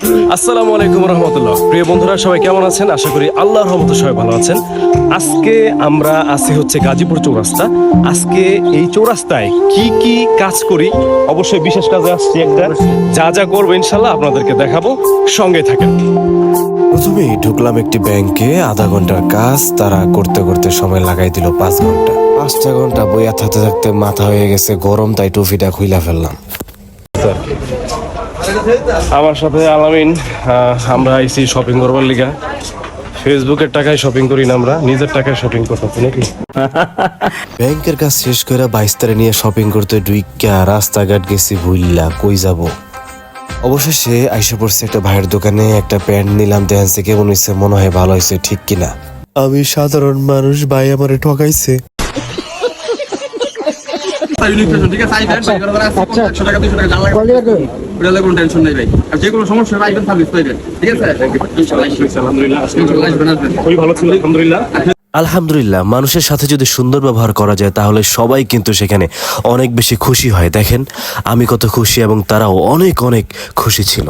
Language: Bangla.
আসসালামু আলাইকুম রহমতুল্লাহ। প্রিয় বন্ধুরা, সবাই কেমন আছেন? আশা করি আল্লাহর রহমতে সবাই ভালো আছেন। আজকে আমরা আছি হচ্ছে গাজীপুর চৌরাস্তা। আজকে এই চৌরাস্তায় কি কি কাজ করি, অবশ্যই বিশেষ কাজে আসছি একটা। যা যা করবো ইনশাল্লাহ আপনাদেরকে দেখাবো, সঙ্গে থাকেন। প্রথমেই ঢুকলাম একটি ব্যাংকে। আধা ঘন্টার কাজ তারা করতে করতে সময় লাগাই দিল 5 ঘন্টা। 5টা ঘন্টা বইয়া থাকতে থাকতে মাথা হয়ে গেছে গরম, তাই টুপিটা খুইলা ফেললাম। আমার সাথে আলামিন, আমরা আইসি শপিং করবার লিগা। ফেসবুকের টাকায় শপিং করি না, আমরা নিজের টাকায় শপিং করতেছি নাকি। ব্যাংকের কাজ শেষ করে 22 তারিখ নিয়ে শপিং করতে ঢুইকা রাস্তাঘাট গেছি ভুইল্লা কই যাব। অবশেষে আইসা পড়ছে একটা ভাইয়ের দোকানে। একটা প্যান্ট নিলাম, দেখছে কেমন হয়েছে, মনে হয় ভালো হয়েছে, ঠিক কিনা। আমি সাধারণ মানুষ, ভাই আমারে ঠকাইছে। আলহামদুলিল্লাহ, মানুষের সাথে যদি সুন্দর ব্যবহার করা যায় তাহলে সবাই কিন্তু সেখানে অনেক বেশি খুশি হয়। দেখেন আমি কত খুশি এবং তারাও অনেক অনেক খুশি ছিল।